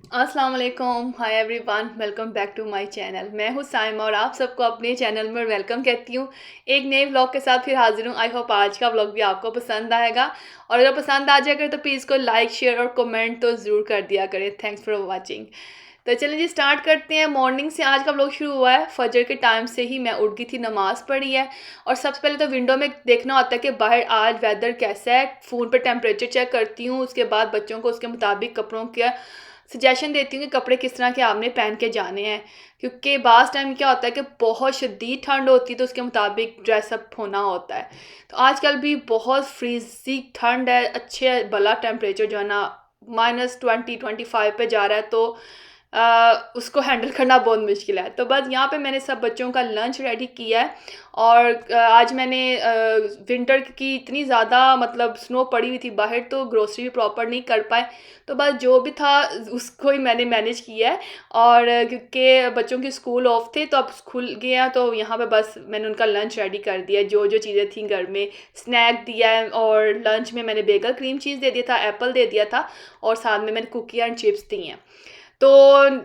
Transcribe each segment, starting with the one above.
अस्सलाम वालेकुम, hi everyone, welcome back to my channel. मैं हूँ साइमा और आप सबको अपने चैनल में वेलकम कहती हूँ। एक नए व्लॉग के साथ फिर हाजिर हूँ। आई होप आज का व्लॉग भी आपको पसंद आएगा, और अगर पसंद आ जाएगा तो प्लीज़ को लाइक शेयर और कमेंट तो ज़रूर कर दिया करें। Thanks for watching. तो चलिए जी स्टार्ट करते हैं। मॉर्निंग से आज का व्लॉग शुरू हुआ है। फजर के टाइम से ही मैं उठ गई थी, नमाज़ पढ़ी है। और सबसे पहले तो विंडो में देखना होता है कि बाहर आज वेदर कैसा है। फ़ोन पे टेम्परेचर चेक करती हूँ, उसके बाद बच्चों को उसके मुताबिक कपड़ों के सजेशन देती हूँ कि कपड़े किस तरह के आपने पहन के जाने हैं, क्योंकि बाज़ टाइम क्या होता है कि बहुत शदीद ठंड होती है तो उसके मुताबिक ड्रेसअप होना होता है। तो आजकल भी बहुत फ्रीज़ी ठंड है, अच्छे भला टेम्परेचर जो है ना -20-25 पे जा रहा है, तो उसको हैंडल करना बहुत मुश्किल है। तो बस यहाँ पे मैंने सब बच्चों का लंच रेडी किया है। और आज मैंने विंटर की इतनी ज़्यादा मतलब स्नो पड़ी हुई थी बाहर, तो ग्रोसरी भी प्रॉपर नहीं कर पाए। तो बस जो भी था उसको ही मैंने मैनेज किया है। और क्योंकि बच्चों के स्कूल ऑफ थे तो अब खुल गया, तो यहाँ पे बस मैंने उनका लंच रेडी कर दिया। जो जो चीज़ें थी घर में, स्नैक दिया है, और लंच में मैंने बेगल क्रीम चीज़ दे दिया था, एप्पल दे दिया था, और साथ में मैंने कुकी एंड चिप्स दी हैं। तो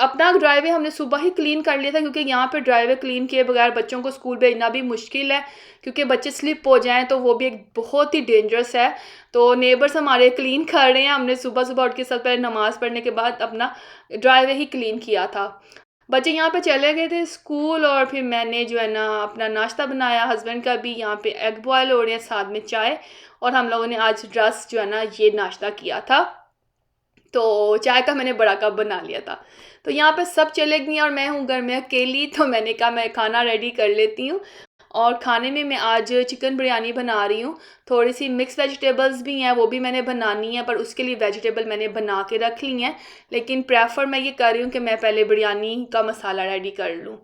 अपना ड्राइवे हमने सुबह ही क्लीन कर लिया था, क्योंकि यहाँ पे ड्राइवे क्लीन किए बगैर बच्चों को स्कूल भेजना भी मुश्किल है, क्योंकि बच्चे स्लिप हो जाएं तो वो भी एक बहुत ही डेंजरस है। तो नेबर्स हमारे क्लीन कर रहे हैं। हमने सुबह सुबह उठ के सबसे पहले नमाज़ पढ़ने के बाद अपना ड्राइवे ही क्लीन किया था। बच्चे यहाँ पे चले गए थे स्कूल, और फिर मैंने जो है ना अपना नाश्ता बनाया। हस्बैंड का भी यहाँ पे एग बॉयल हो रहे हैं, साथ में चाय। और हम लोगों ने आज रस जो है ना ये नाश्ता किया था। तो चाय का मैंने बड़ा कप बना लिया था। तो यहाँ पे सब चले गई और मैं हूँ घर में अकेली, तो मैंने कहा मैं खाना रेडी कर लेती हूँ। और खाने में मैं आज चिकन बिरयानी बना रही हूँ। थोड़ी सी मिक्स वेजिटेबल्स भी हैं, वो भी मैंने बनानी है, पर उसके लिए वेजिटेबल मैंने बना के रख ली हैं। लेकिन प्रेफर मैं ये कर रही हूँ कि मैं पहले बिरयानी का मसाला रेडी कर लूँ।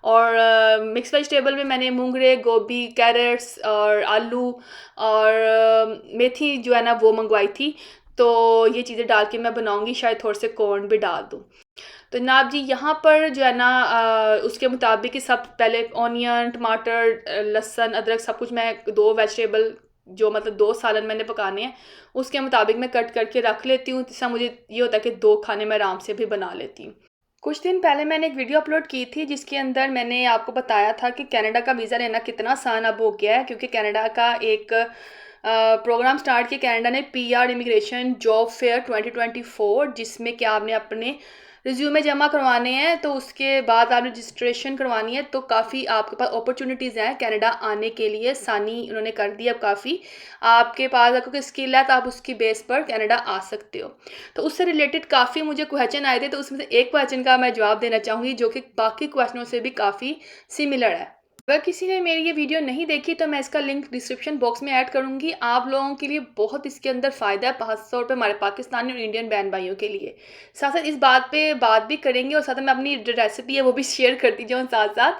और मिक्स वेजिटेबल में मैंने मूंगरे, गोभी, कैरेट्स और आलू और मेथी जो है ना वो मंगवाई थी। तो ये चीज़ें डाल के मैं बनाऊँगी, शायद थोड़े से कॉर्न भी डाल दूँ। तो जनाब जी यहाँ पर जो है ना उसके मुताबिक ही सब पहले ऑनियन, टमाटर, लहसुन, अदरक सब कुछ मैं 2 वेजिटेबल जो मतलब 2 सालन मैंने पकाने हैं, उसके मुताबिक मैं कट करके रख लेती हूँ। जिससे मुझे ये होता है कि 2 खाने मैं आराम से भी बना लेती हूँ। कुछ दिन पहले मैंने एक वीडियो अपलोड की थी जिसके अंदर मैंने आपको बताया था कि कनाडा का वीज़ा लेना कितना आसान अब हो गया है, क्योंकि कनाडा का एक प्रोग्राम स्टार्ट किया कनाडा ने, पीआर इमिग्रेशन जॉब फेयर 2024, जिसमें कि आपने अपने रिज्यूमे जमा करवाने हैं, तो उसके बाद आपने रजिस्ट्रेशन करवानी है। तो काफ़ी आपके पास अपॉर्चुनिटीज़ हैं कनाडा आने के लिए, आसानी उन्होंने कर दी अब काफ़ी। आपके पास अगर कोई स्किल है तो आप उसकी बेस पर कनाडा आ सकते हो। तो उससे रिलेटेड काफ़ी मुझे क्वेश्चन आए थे, तो उसमें से एक क्वेश्चन का मैं जवाब देना चाहूँगी जो कि बाकी क्वेश्चनों से भी काफ़ी सिमिलर है। अगर किसी ने मेरी ये वीडियो नहीं देखी तो मैं इसका लिंक डिस्क्रिप्शन बॉक्स में ऐड करूँगी। आप लोगों के लिए बहुत इसके अंदर फ़ायदा है, खास तौर पे हमारे पाकिस्तानी और इंडियन बहन भाइयों के लिए। साथ साथ इस बात पे बात भी करेंगे, और साथ में अपनी जो रेसिपी है वो भी शेयर करती जाऊँ साथ साथ,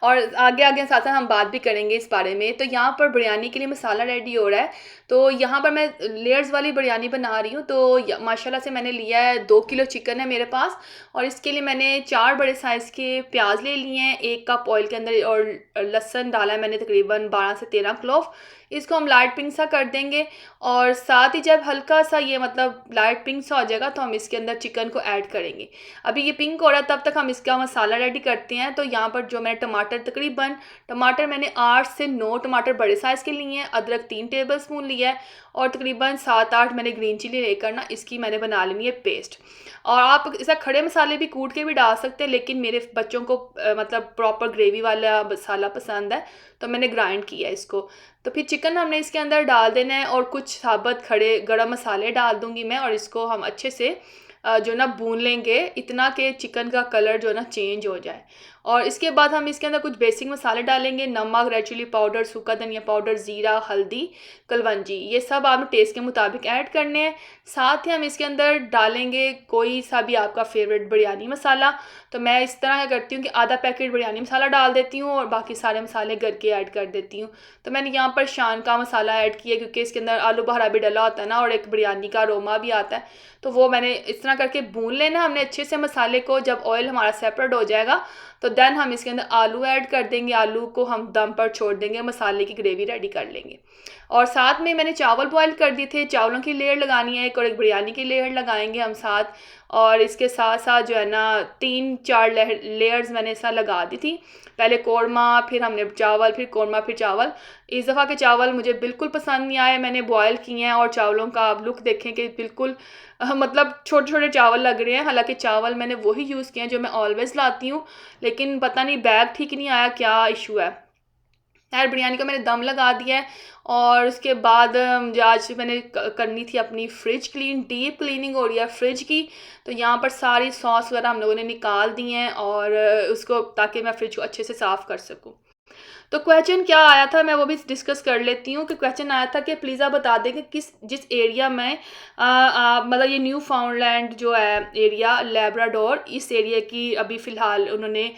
और आगे आगे साथ साथ हम बात भी करेंगे इस बारे में। तो यहाँ पर बिरयानी के लिए मसाला रेडी हो रहा है। तो यहाँ पर मैं लेयर्स वाली बिरयानी बना रही हूँ। तो माशाल्लाह से मैंने लिया है 2 किलो चिकन है मेरे पास, और इसके लिए मैंने 4 बड़े साइज़ के प्याज ले लिए हैं, 1 कप ऑयल के अंदर, और लहसुन डाला है मैंने तकरीबन 12 से 13 क्लोव। इसको हम लाइट पिंक सा कर देंगे, और साथ ही जब हल्का सा ये मतलब लाइट पिंक सा हो जाएगा तो हम इसके अंदर चिकन को ऐड करेंगे। अभी ये पिंक हो रहा है, तब तक हम इसका मसाला रेडी करते हैं। तो यहाँ पर जो मैंने टमाटर मैंने 8 से 9 टमाटर बड़े साइज़ के लिए हैं, अदरक 3 टेबल स्पून लिया है, और तकरीबन 7-8 मैंने ग्रीन चिली लेकर ना इसकी मैंने बना लेनी है पेस्ट। और आप इसका खड़े मसाले भी कूट के भी डाल सकते हैं, लेकिन मेरे बच्चों को मतलब प्रॉपर ग्रेवी वाला मसाला पसंद है, तो मैंने ग्राइंड किया है इसको। तो फिर चिकन हमने इसके अंदर डाल देना है, और कुछ साबुत खड़े गरम मसाले डाल दूंगी मैं, और इसको हम अच्छे से जो ना भून लेंगे, इतना कि चिकन का कलर जो ना चेंज हो जाए। और इसके बाद हम इसके अंदर कुछ बेसिक मसाले डालेंगे, नमक, रेड चिली पाउडर, सूखा धनिया पाउडर, ज़ीरा, हल्दी, कलवंजी, ये सब आपने टेस्ट के मुताबिक ऐड करने हैं। साथ ही हम इसके अंदर डालेंगे कोई सा भी आपका फेवरेट बिरयानी मसाला। तो मैं इस तरह करती हूँ कि आधा पैकेट बिरयानी मसाला डाल देती हूँ, और बाकी सारे मसाले घर के ऐड कर देती हूँ। तो मैंने यहाँ पर शान का मसाला ऐड किया, क्योंकि इसके अंदर आलू बहरा भी डला होता है ना, और एक बिरयानी का अरोमा भी आता है। तो वो मैंने इस तरह करके भून लेना हमने अच्छे से मसाले को। जब ऑयल हमारा सेपरेट हो जाएगा तो देन हम इसके अंदर आलू ऐड कर देंगे, आलू को हम दम पर छोड़ देंगे, मसाले की ग्रेवी रेडी कर लेंगे। और साथ में मैंने चावल बॉईल कर दिए थे, चावलों की लेयर लगानी है एक, और एक बिरयानी की लेयर लगाएंगे हम साथ। और इसके साथ साथ जो है ना 3-4 लेयर्स मैंने ऐसा लगा दी थी, पहले कौरमा, फिर हमने चावल, फिर कौरमा, फिर चावल। इस दफ़ा के चावल मुझे बिल्कुल पसंद नहीं आए, मैंने बॉयल किए हैं और चावलों का आप लुक देखें कि बिल्कुल मतलब छोटे छोटे चावल लग रहे हैं। हालांकि चावल मैंने वही यूज़ किए हैं जो मैं ऑलवेज़ लाती हूँ, लेकिन पता नहीं बैग ठीक नहीं आया, क्या इशू है। यार बिरयानी का मैंने दम लगा दिया है। और उसके बाद मुझे आज मैंने करनी थी अपनी फ़्रिज क्लीन, डीप क्लीनिंग हो रही है फ्रिज की। तो यहाँ पर सारी सॉस वगैरह हम लोगों ने निकाल दी हैं, और उसको ताकि मैं फ्रिज को अच्छे से साफ़ कर सकूँ। तो क्वेश्चन क्या आया था, मैं वो भी डिस्कस कर लेती हूँ। कि क्वेश्चन आया था कि प्लीज़ आप बता दें कि जिस एरिया में मतलब ये न्यू फाउंडलैंड जो है एरिया, लेब्राडोर, इस एरिया की अभी फ़िलहाल उन्होंने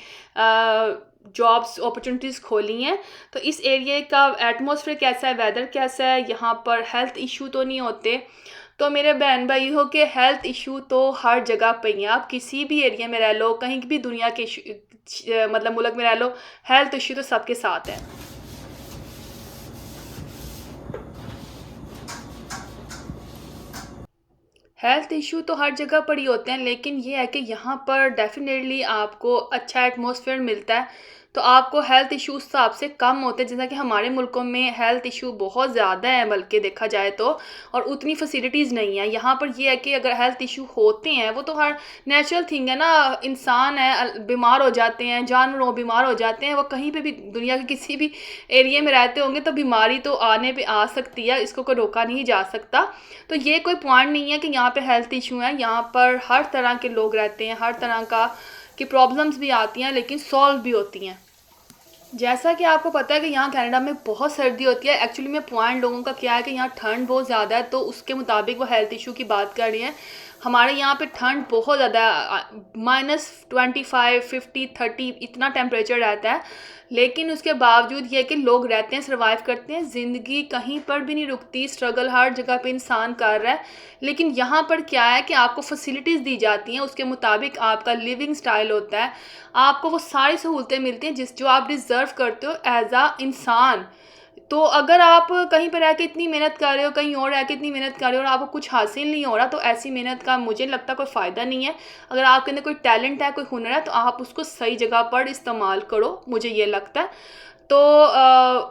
जॉब्स अपॉर्चुनिटीज़ खोली हैं। तो इस एरिया का एटमॉस्फेयर कैसा है, वेदर कैसा है, यहाँ पर हेल्थ इशू तो नहीं होते। तो मेरे बहन भाई हो के हेल्थ इशू तो हर जगह पे ही हैं। आप किसी भी एरिया में रह लो, कहीं भी दुनिया के मतलब मुल्क में रह लो, हेल्थ इशू तो सबके साथ है। हेल्थ इशू तो हर जगह पर ही होते हैं, लेकिन ये है कि यहाँ पर डेफिनेटली आपको अच्छा एटमॉस्फेयर मिलता है, तो आपको हेल्थ इशू उस हिसाब से कम होते हैं। जैसा कि हमारे मुल्कों में हेल्थ इशू बहुत ज़्यादा है, बल्कि देखा जाए तो, और उतनी फैसिलिटीज़ नहीं है। यहाँ पर ये है कि अगर हेल्थ इशू होते हैं, वो तो हर नेचुरल थिंग है ना, इंसान है, बीमार हो जाते हैं, जानवर बीमार हो जाते हैं, वो कहीं पे भी दुनिया के किसी भी एरिया में रहते होंगे, तो बीमारी तो आने पे आ सकती है, इसको कोई रोका नहीं जा सकता। तो ये कोई पॉइंट नहीं है कि यहाँ पे हेल्थ इशू है, यहाँ पर हर तरह के लोग रहते हैं, हर तरह की प्रॉब्लम्स भी आती हैं, लेकिन सॉल्व भी होती हैं। जैसा कि आपको पता है कि यहाँ कनाडा में बहुत सर्दी होती है। एक्चुअली में पॉइंट लोगों का क्या है कि यहाँ ठंड बहुत ज़्यादा है, तो उसके मुताबिक वो हेल्थ इशू की बात कर रही हैं। हमारे यहाँ पे ठंड बहुत ज़्यादा -25, 50, 30 इतना टेम्परेचर रहता है, लेकिन उसके बावजूद ये कि लोग रहते हैं, सर्वाइव करते हैं, ज़िंदगी कहीं पर भी नहीं रुकती, स्ट्रगल हर जगह पे इंसान कर रहा है। लेकिन यहाँ पर क्या है कि आपको फैसिलिटीज़ दी जाती हैं, उसके मुताबिक आपका लिविंग स्टाइल होता है, आपको वो सारी सहूलतें मिलती हैं जो आप डिज़र्व करते हो एज आ इंसान। तो अगर आप कहीं पर रह के इतनी मेहनत कर रहे हो, कहीं और रह के इतनी मेहनत कर रहे हो और आपको कुछ हासिल नहीं हो रहा, तो ऐसी मेहनत का मुझे लगता कोई फ़ायदा नहीं है। अगर आपके अंदर कोई टैलेंट है, कोई हुनर है, तो आप उसको सही जगह पर इस्तेमाल करो, मुझे ये लगता है। तो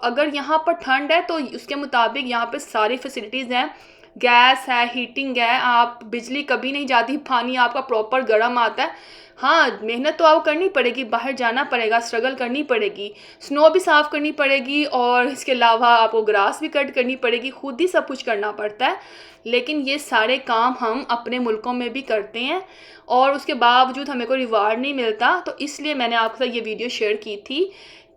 अगर यहाँ पर ठंड है, तो उसके मुताबिक यहाँ पे सारी फैसिलिटीज़ हैं, गैस है, हीटिंग है, आप बिजली कभी नहीं जाती, पानी आपका प्रॉपर गर्म आता है। हाँ, मेहनत तो आपको करनी पड़ेगी, बाहर जाना पड़ेगा, स्ट्रगल करनी पड़ेगी, स्नो भी साफ़ करनी पड़ेगी, और इसके अलावा आपको ग्रास भी कट करनी पड़ेगी, खुद ही सब कुछ करना पड़ता है। लेकिन ये सारे काम हम अपने मुल्कों में भी करते हैं, और उसके बावजूद हमें कोई रिवार्ड नहीं मिलता। तो इसलिए मैंने आपके साथ ये वीडियो शेयर की थी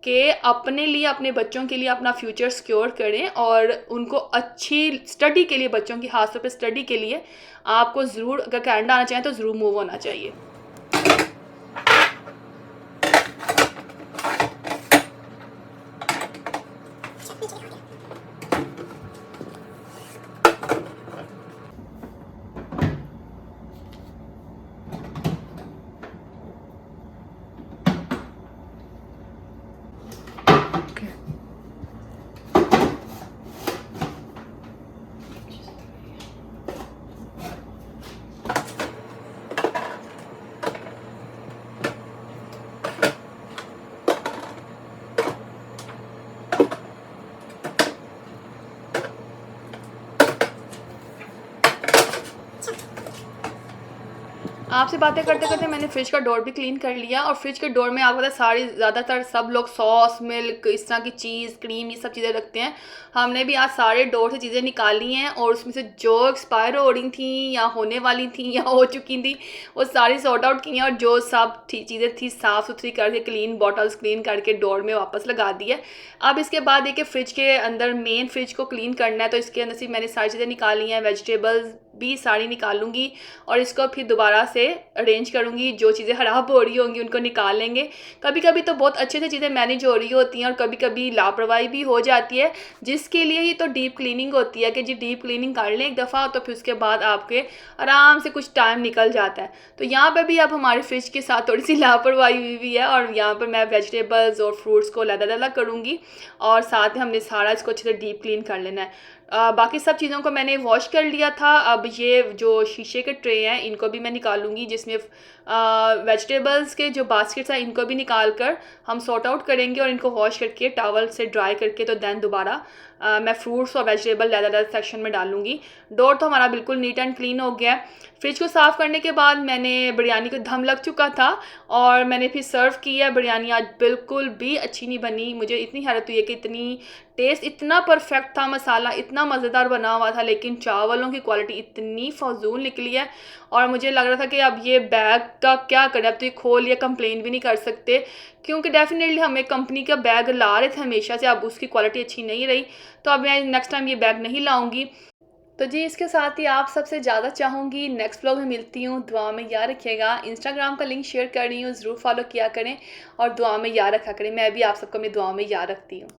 कि अपने लिए, अपने बच्चों के लिए अपना फ्यूचर सिक्योर करें, और उनको अच्छी स्टडी के लिए, बच्चों की खास तौर पे स्टडी के लिए आपको ज़रूर, अगर कनाडा आना चाहें तो ज़रूर मूव होना चाहिए। आपसे बातें करते करते मैंने फ्रिज का डोर भी क्लीन कर लिया, और फ्रिज के डोर में आपको पता है सारी ज़्यादातर सब लोग सॉस, मिल्क, इस तरह की चीज़, क्रीम, ये सब चीज़ें रखते हैं। हमने भी आज सारे डोर से चीज़ें निकाली हैं, और उसमें से जो एक्सपायर हो रही थी या होने वाली थी या हो चुकी थी, वो सारी सॉर्ट आउट की हैं, और जो सब चीज़ें थी साफ़ सुथरी करके, क्लीन बॉटल्स क्लीन करके डोर में वापस लगा दी है। अब इसके बाद देखिए फ्रिज के अंदर, मेन फ्रिज को क्लीन करना है, तो इसके अंदर से मैंने सारी चीज़ें निकाली हैं, वेजिटेबल्स भी सारी निकालूंगी, और इसको फिर दोबारा से अरेंज करूँगी। जो चीज़ें ख़राब हो रही होंगी उनको निकाल लेंगे। कभी कभी तो बहुत अच्छे से चीज़ें मैनेज हो रही होती हैं और कभी कभी लापरवाही भी हो जाती है, जिसके लिए ही तो डीप क्लीनिंग होती है कि जी डीप क्लीनिंग कर लें एक दफ़ा, तो फिर उसके बाद आपके आराम से कुछ टाइम निकल जाता है। तो यहाँ पे भी अब हमारे फ्रिज के साथ थोड़ी सी लापरवाही हुई हुई है और यहाँ पर मैं वेजिटेबल्स और फ्रूट्स को अलग-अलग करूँगी और साथ में हमने सारा इसको अच्छे से डीप क्लीन कर लेना है। बाकी सब चीज़ों को मैंने वॉश कर लिया था। अब ये जो शीशे के ट्रे हैं इनको भी मैं निकालूँगी, जिसमें वेजिटेबल्स के जो बास्केट्स हैं इनको भी निकाल कर हम सॉर्ट आउट करेंगे और इनको वॉश करके टॉवल से ड्राई करके तो दैन दोबारा मैं फ्रूट्स और वेजिटेबल अलग-अलग सेक्शन में डालूँगी। डोर तो हमारा बिल्कुल नीट एंड क्लीन हो गया है। फ्रिज को साफ़ करने के बाद मैंने बिरयानी को दम लग चुका था और मैंने फिर सर्व किया। बिरयानी आज बिल्कुल भी अच्छी नहीं बनी। मुझे इतनी हैरत हुई है कि इतनी टेस्ट इतना परफेक्ट था, मसाला इतना मज़ेदार बना हुआ था, लेकिन चावलों की क्वालिटी इतनी फ़ज़ूल निकली है और मुझे लग रहा था कि अब ये बैग का क्या करें। अब तो ये खोल या कंप्लेन भी नहीं कर सकते, क्योंकि डेफ़िनेटली हम एक कंपनी का बैग ला रहे थे हमेशा से, अब उसकी क्वालिटी अच्छी नहीं रही। तो अब मैं नेक्स्ट टाइम ये बैग नहीं लाऊँगी। तो जी इसके साथ ही आप सबसे ज़्यादा चाहूँगी नेक्स्ट व्लॉग में मिलती हूँ। दुआ में याद रखिएगा। इंस्टाग्राम का लिंक शेयर कर रही हूँ, ज़रूर फॉलो किया करें और दुआ में याद रखा करें। मैं भी आप सबको अपनी दुआ में याद रखती हूँ।